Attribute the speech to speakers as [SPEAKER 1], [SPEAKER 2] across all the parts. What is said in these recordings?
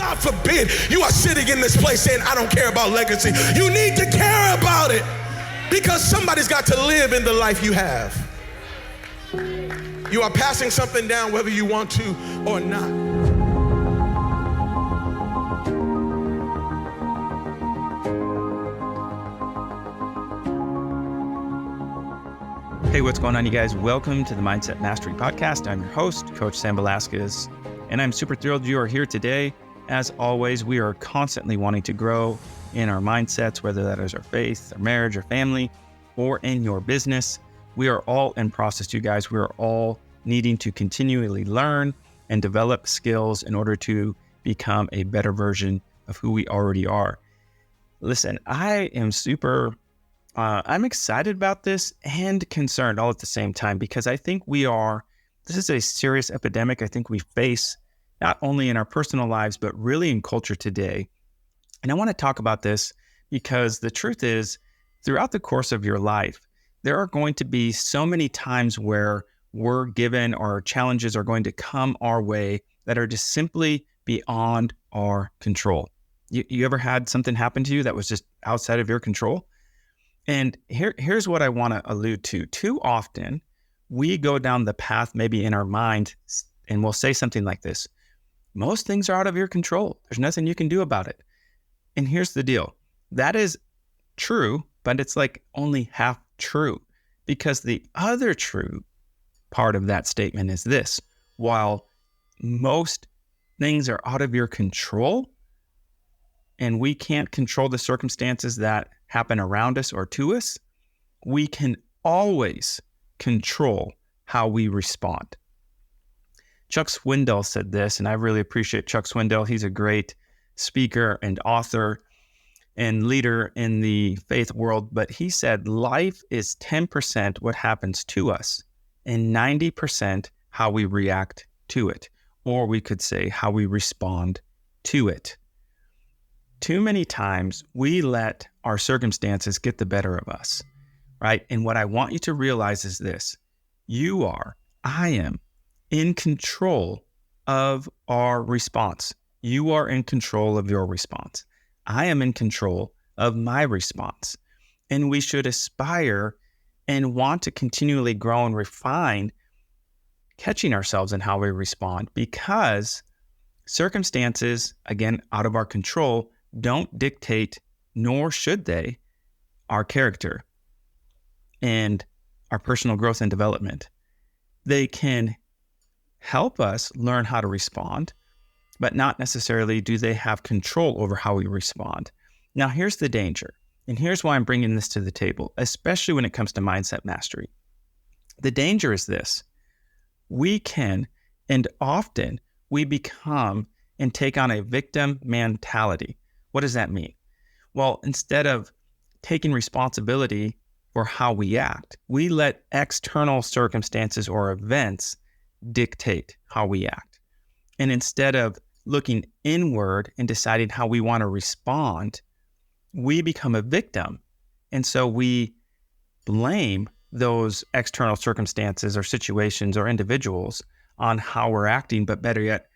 [SPEAKER 1] God forbid you are sitting in this place saying, I don't care about legacy. You need to care about it because somebody's got to live in the life you have. You are passing something down whether you want to or not.
[SPEAKER 2] Hey, what's going on, you guys? Welcome to the Mindset Mastery Podcast. I'm your host, Coach Sam Velasquez, and I'm super thrilled you are here today. As always, we are constantly wanting to grow in our mindsets, whether that is our faith, our marriage, our family, or in your business. We are all in process, you guys. We are all needing to continually learn and develop skills in order to become a better version of who we already are. Listen, I am I'm excited about this and concerned all at the same time because I think this is a serious epidemic I think we face not only in our personal lives, but really in culture today. And I want to talk about this because the truth is, throughout the course of your life, there are going to be so many times where we're given or challenges are going to come our way that are just simply beyond our control. You ever had something happen to you that was just outside of your control? And here's what I want to allude to. Too often, we go down the path maybe in our mind and we'll say something like this. Most things are out of your control. There's nothing you can do about it. And here's the deal. That is true, but it's like only half true, because the other true part of that statement is this. While most things are out of your control and we can't control the circumstances that happen around us or to us, we can always control how we respond. Chuck Swindoll said this, and I really appreciate Chuck Swindoll. He's a great speaker and author and leader in the faith world, but he said life is 10% what happens to us and 90% how we react to it, or we could say how we respond to it. Too many times we let our circumstances get the better of us, right? And what I want you to realize is this. I am in control of our response. You are in control of your response. I am in control of my response. And we should aspire and want to continually grow and refine, catching ourselves in how we respond, because circumstances, again, out of our control, don't dictate, nor should they, our character and our personal growth and development. They can help us learn how to respond, but not necessarily do they have control over how we respond. Now, here's the danger, and here's why I'm bringing this to the table, especially when it comes to mindset mastery. The danger is this. We can, and often we become and take on a victim mentality. What does that mean? Well, instead of taking responsibility for how we act, we let external circumstances or events dictate how we act. And instead of looking inward and deciding how we want to respond, we become a victim. And so we blame those external circumstances or situations or individuals on how we're acting, but better yet,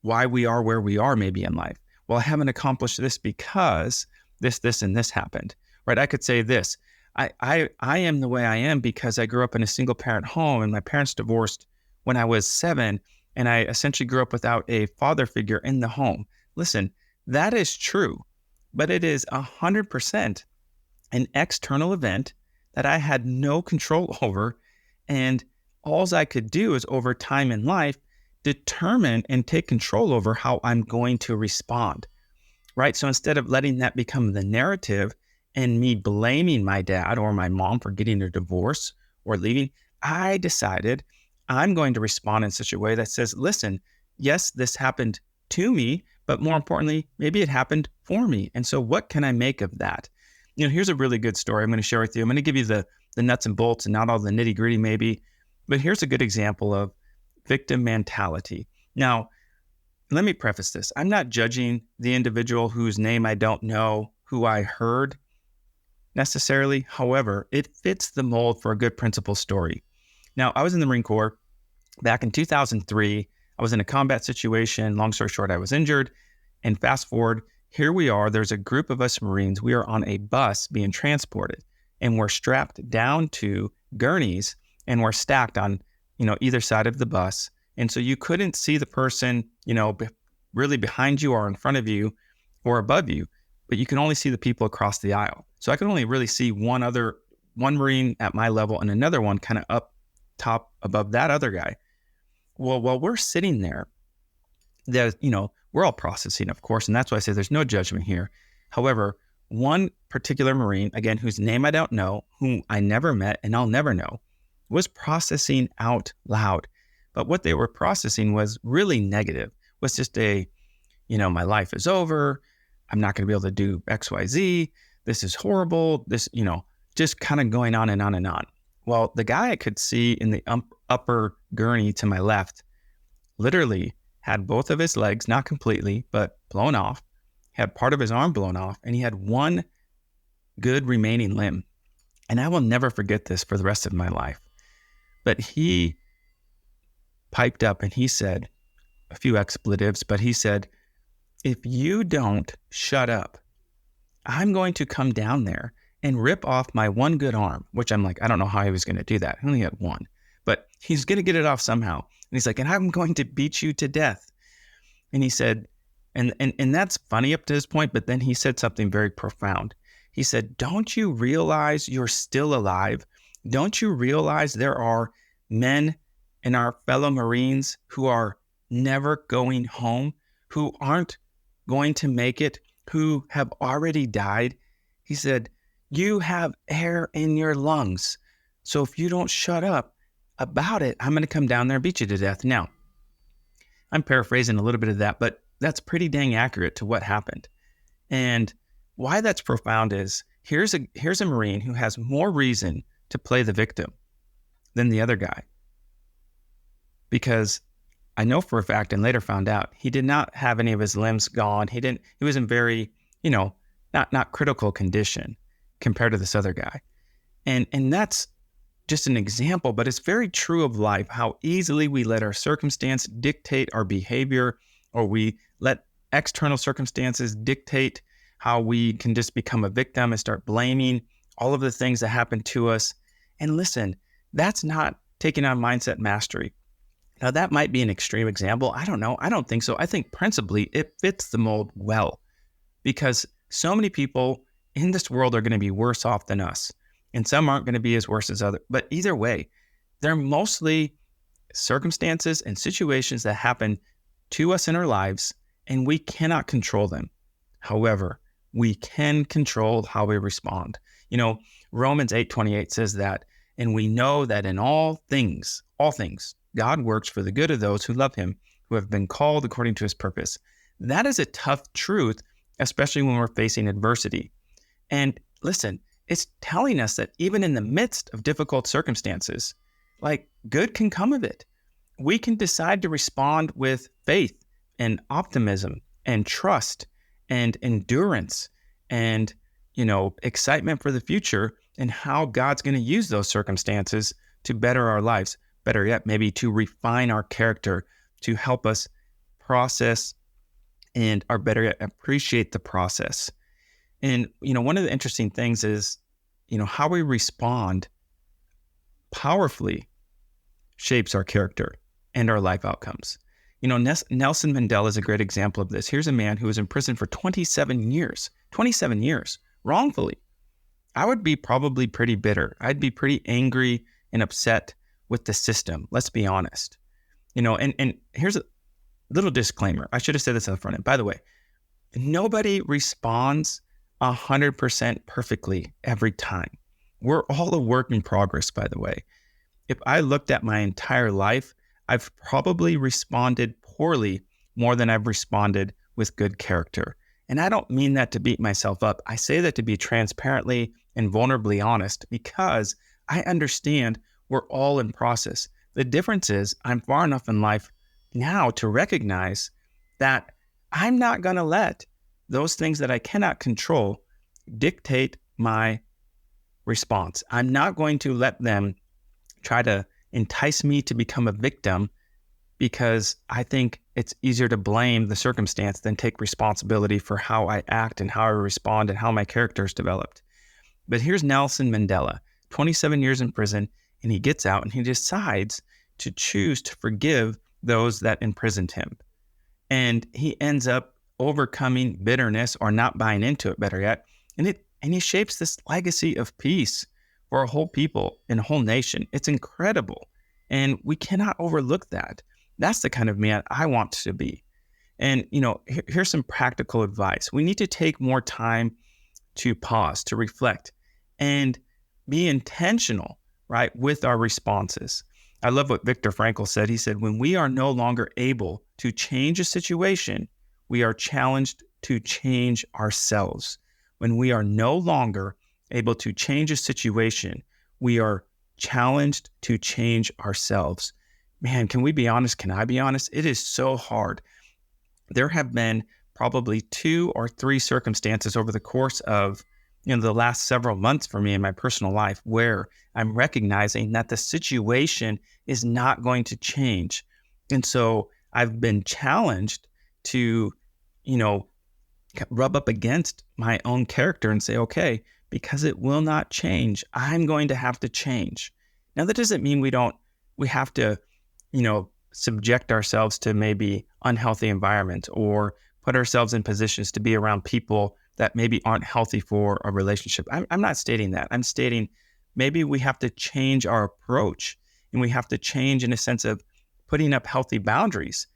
[SPEAKER 2] why we are where we are maybe in life. Well, I haven't accomplished this because this, and this happened, right? I could say this, I am the way I am because I grew up in a single parent home and my parents divorced when I was 7, and I essentially grew up without a father figure in the home. Listen, that is true, but it is 100% an external event that I had no control over, and all I could do is over time in life determine and take control over how I'm going to respond, right? So instead of letting that become the narrative and me blaming my dad or my mom for getting a divorce or leaving, I decided I'm going to respond in such a way that says, listen, yes, this happened to me, but more importantly, maybe it happened for me. And so what can I make of that? Here's a really good story I'm going to share with you. I'm going to give you the nuts and bolts and not all the nitty gritty maybe, but here's a good example of victim mentality. Now, let me preface this. I'm not judging the individual whose name I don't know, who I heard necessarily. However, it fits the mold for a good principle story. Now, I was in the Marine Corps back in 2003. I was in a combat situation. Long story short, I was injured And fast forward, here we are. There's a group of us Marines. We are on a bus being transported, and we're strapped down to gurneys, and we're stacked on, either side of the bus. And so you couldn't see the person, really behind you or in front of you or above you, but you can only see the people across the aisle. So I could only really see one Marine at my level and another one kind of up top above that other guy. Well, while we're sitting there, we're all processing, of course, and that's why I say there's no judgment here. However, one particular Marine, again, whose name I don't know, whom I never met and I'll never know, was processing out loud. But what they were processing was really negative, was just my life is over. I'm not going to be able to do X, Y, Z. This is horrible. This, just kind of going on and on and on. Well, the guy I could see in the upper gurney to my left literally had both of his legs, not completely, but blown off, had part of his arm blown off, and he had one good remaining limb. And I will never forget this for the rest of my life. But he piped up and he said a few expletives, but he said, if you don't shut up, I'm going to come down there and rip off my one good arm, which I'm like, I don't know how he was going to do that. He only had one, but he's going to get it off somehow. And he's like, and I'm going to beat you to death. And he said, and that's funny up to this point, but then he said something very profound. He said, don't you realize you're still alive? Don't you realize there are men and our fellow Marines who are never going home, who aren't going to make it, who have already died? He said, you have air in your lungs. So if you don't shut up about it, I'm going to come down there and beat you to death. Now, I'm paraphrasing a little bit of that, but that's pretty dang accurate to what happened. And why that's profound is here's a Marine who has more reason to play the victim than the other guy. Because I know for a fact and later found out he did not have any of his limbs gone. He was in very, not critical condition compared to this other guy. And that's just an example, but it's very true of life, how easily we let our circumstance dictate our behavior, or we let external circumstances dictate how we can just become a victim and start blaming all of the things that happen to us. And listen, that's not taking on mindset mastery. Now, that might be an extreme example. I don't know. I don't think so. I think principally it fits the mold well, because so many people in this world are going to be worse off than us, and some aren't going to be as worse as others. But either way, they're mostly circumstances and situations that happen to us in our lives, and we cannot control them. However, we can control how we respond. Romans 8:28 says that, and we know that in all things, God works for the good of those who love him, who have been called according to his purpose. That is a tough truth, especially when we're facing adversity. And listen, it's telling us that even in the midst of difficult circumstances, good can come of it. We can decide to respond with faith and optimism and trust and endurance and, excitement for the future and how God's going to use those circumstances to better our lives. Better yet, maybe to refine our character, to help us process and, or better yet, appreciate the process. And, one of the interesting things is, how we respond powerfully shapes our character and our life outcomes. Nelson Mandela is a great example of this. Here's a man who was in prison for 27 years, wrongfully. I would be probably pretty bitter. I'd be pretty angry and upset with the system. Let's be honest. And here's a little disclaimer. I should have said this on the front end. By the way, nobody responds 100% perfectly every time. We're all a work in progress, by the way. If I looked at my entire life, I've probably responded poorly more than I've responded with good character. And I don't mean that to beat myself up. I say that to be transparently and vulnerably honest, because I understand we're all in process. The difference is I'm far enough in life now to recognize that I'm not going to let those things that I cannot control dictate my response. I'm not going to let them try to entice me to become a victim because I think it's easier to blame the circumstance than take responsibility for how I act and how I respond and how my character is developed. But here's Nelson Mandela, 27 years in prison, and he gets out and he decides to choose to forgive those that imprisoned him. And he ends up overcoming bitterness or not buying into it, better yet. And he shapes this legacy of peace for a whole people and a whole nation. It's incredible. And we cannot overlook that. That's the kind of man I want to be. And, here's some practical advice. We need to take more time to pause, to reflect, and be intentional, right, with our responses. I love what Viktor Frankl said. He said, when we are no longer able to change a situation, we are challenged to change ourselves. When we are no longer able to change a situation, we are challenged to change ourselves. Man, can we be honest? Can I be honest? It is so hard. There have been probably 2 or 3 circumstances over the course of the last several months for me in my personal life where I'm recognizing that the situation is not going to change. And so I've been challenged to, rub up against my own character and say, okay, because it will not change, I'm going to have to change. Now, that doesn't mean we have to, subject ourselves to maybe unhealthy environments or put ourselves in positions to be around people that maybe aren't healthy for a relationship. I'm not stating that. I'm stating maybe we have to change our approach, and we have to change in a sense of putting up healthy boundaries.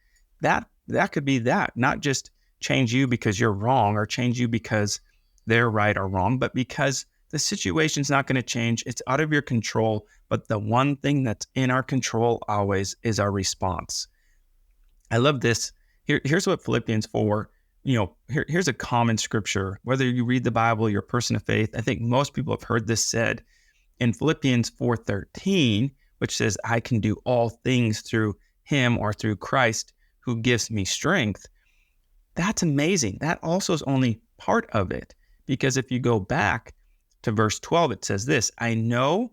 [SPEAKER 2] That could be that, not just change you because you're wrong or change you because they're right or wrong, but because the situation's not going to change. It's out of your control. But the one thing that's in our control always is our response. I love this. Here's what Philippians 4, here's a common scripture. Whether you read the Bible, you're a person of faith, I think most people have heard this said in Philippians 4:13, which says, I can do all things through him or through Christ who gives me strength. That's amazing. That also is only part of it. Because if you go back to verse 12, it says this, I know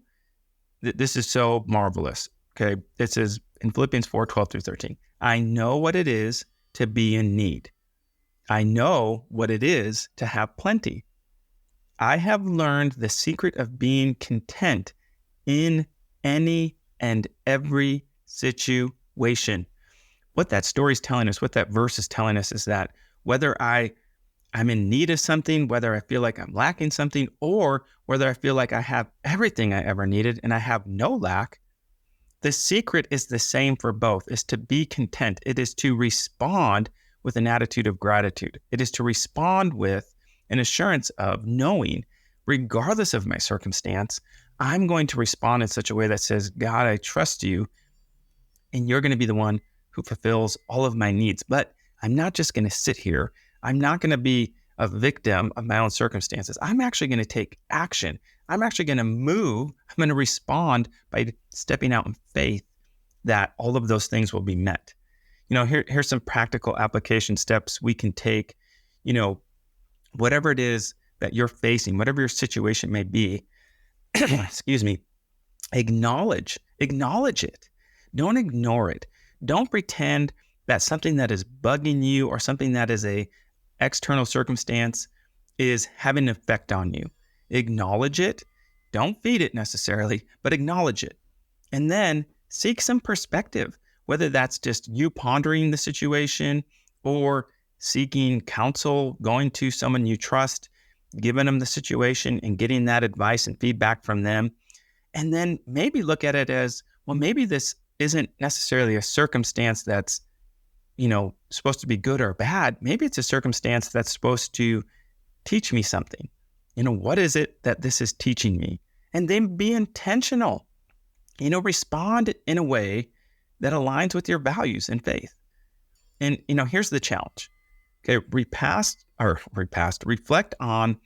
[SPEAKER 2] that this is so marvelous. Okay. It says in Philippians 4:12 through 13, I know what it is to be in need. I know what it is to have plenty. I have learned the secret of being content in any and every situation. What that story is telling us, what that verse is telling us is that whether I'm in need of something, whether I feel like I'm lacking something, or whether I feel like I have everything I ever needed and I have no lack, the secret is the same for both, is to be content. It is to respond with an attitude of gratitude. It is to respond with an assurance of knowing, regardless of my circumstance, I'm going to respond in such a way that says, God, I trust you, and you're going to be the one who fulfills all of my needs. But I'm not just going to sit here. I'm not going to be a victim of my own circumstances. I'm actually going to take action. I'm actually going to move. I'm going to respond by stepping out in faith that all of those things will be met. Here's some practical application steps we can take. Whatever it is that you're facing, whatever your situation may be, excuse me, acknowledge it. Don't ignore it. Don't pretend that something that is bugging you or something that is a external circumstance is having an effect on you. Acknowledge it. Don't feed it necessarily, but acknowledge it. And then seek some perspective, whether that's just you pondering the situation or seeking counsel, going to someone you trust, giving them the situation and getting that advice and feedback from them. And then maybe look at it as, well, maybe this isn't necessarily a circumstance that's, supposed to be good or bad. Maybe it's a circumstance that's supposed to teach me something. What is it that this is teaching me? And then be intentional. Respond in a way that aligns with your values and faith. And, here's the challenge. Okay, reflect on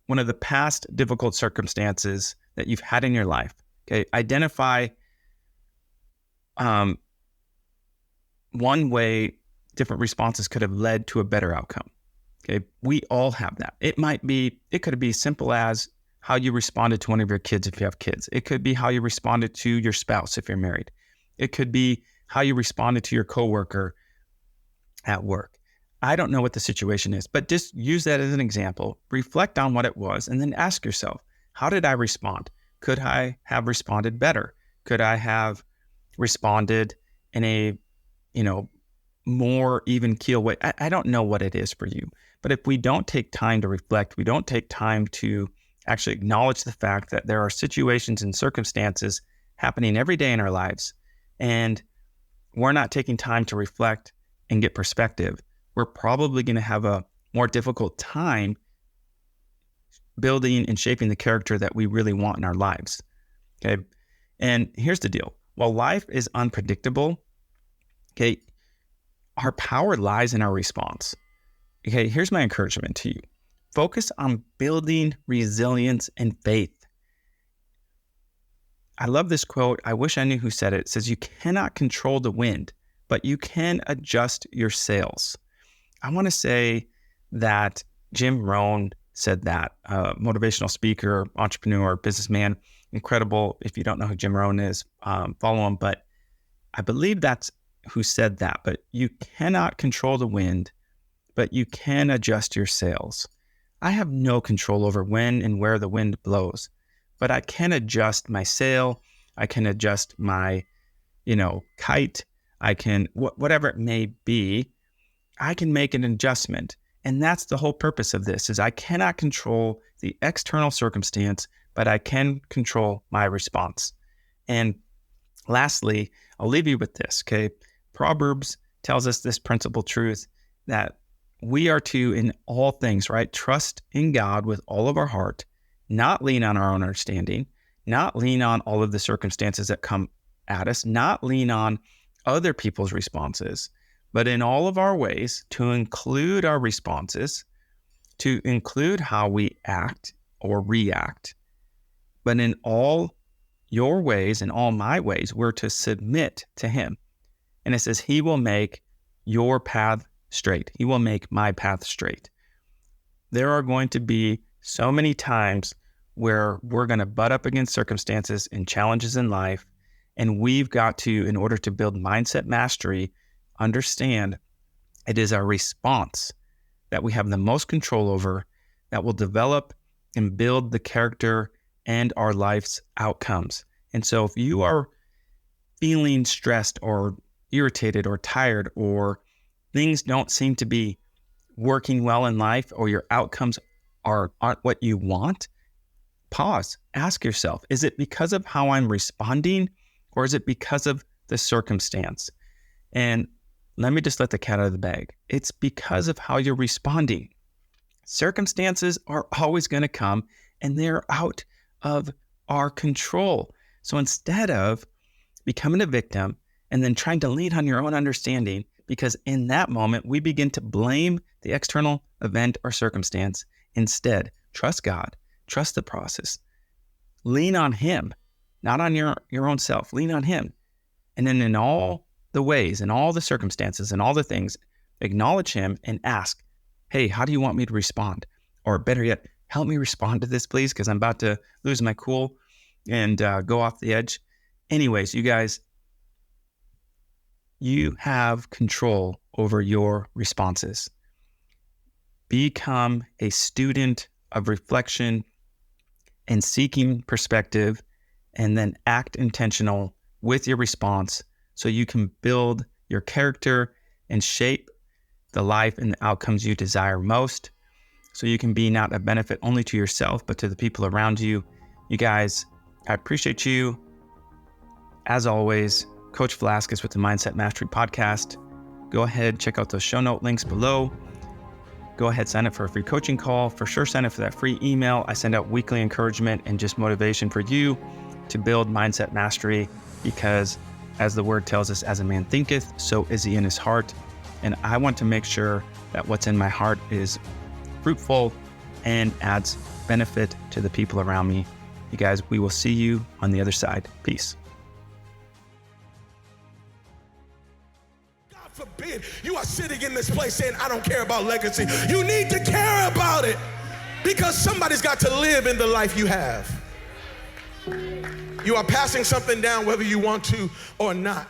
[SPEAKER 2] one of the past difficult circumstances that you've had in your life. Okay, identify one way different responses could have led to a better outcome. Okay, we all have that. It could be simple as how you responded to one of your kids if you have kids. It could be how you responded to your spouse if you're married. It could be how you responded to your coworker at work. I don't know what the situation is, but just use that as an example. Reflect on what it was and then ask yourself, how did I respond? Could I have responded better? Could I have responded in a, more even keel way? I don't know what it is for you, but if we don't take time to reflect, we don't take time to actually acknowledge the fact that there are situations and circumstances happening every day in our lives, and we're not taking time to reflect and get perspective, we're probably going to have a more difficult time building and shaping the character that we really want in our lives. Okay. And here's the deal. While life is unpredictable, okay, our power lies in our response. Okay. Here's my encouragement to you. Focus on building resilience and faith. I love this quote. I wish I knew who said it. It says, you cannot control the wind, but you can adjust your sails. I want to say that Jim Rohn said that, motivational speaker, entrepreneur, businessman, incredible. If you don't know who Jim Rohn is, follow him. But I believe that's who said that. But you cannot control the wind, but you can adjust your sails. I have no control over when and where the wind blows, but I can adjust my sail. I can adjust my, kite. I can, whatever it may be, I can make an adjustment. And that's the whole purpose of this, is I cannot control the external circumstance, but I can control my response. And lastly, I'll leave you with this, okay? Proverbs tells us this principal truth that we are to, in all things, right, trust in God with all of our heart, not lean on our own understanding, not lean on all of the circumstances that come at us, not lean on other people's responses, but in all of our ways to include our responses, to include how we act or react. But in all your ways and all my ways, we're to submit to him. And it says, he will make your path straight. He will make my path straight. There are going to be so many times where we're going to butt up against circumstances and challenges in life. And we've got to, in order to build mindset mastery, understand it is our response that we have the most control over that will develop and build the character and our life's outcomes. And so if you are feeling stressed or irritated or tired, or things don't seem to be working well in life, or your outcomes aren't what you want, pause, ask yourself, is it because of how I'm responding, or is it because of the circumstance? And let me just let the cat out of the bag. It's because of how you're responding. Circumstances are always going to come, and they're out of our control. So instead of becoming a victim and then trying to lean on your own understanding, because in that moment we begin to blame the external event or circumstance, instead, trust God, trust the process, lean on him, not on your own self, lean on him. And then in all the ways and all the circumstances and all the things, acknowledge him and ask, hey, how do you want me to respond? Or better yet, help me respond to this, please, because I'm about to lose my cool and go off the edge. Anyways, you guys, you have control over your responses. Become a student of reflection and seeking perspective, and then act intentional with your response so you can build your character and shape the life and the outcomes you desire most, so you can be not a benefit only to yourself, but to the people around you. You guys, I appreciate you. As always, Coach Velasquez with the Mindset Mastery Podcast. Go ahead, check out those show note links below. Go ahead, sign up for a free coaching call. For sure, sign up for that free email. I send out weekly encouragement and just motivation for you to build mindset mastery, because as the word tells us, as a man thinketh, so is he in his heart. And I want to make sure that what's in my heart is fruitful and adds benefit to the people around me. You guys, we will see you on the other side. Peace.
[SPEAKER 1] God forbid you are sitting in this place saying, I don't care about legacy. You need to care about it, because somebody's got to live in the life you have. You are passing something down whether you want to or not.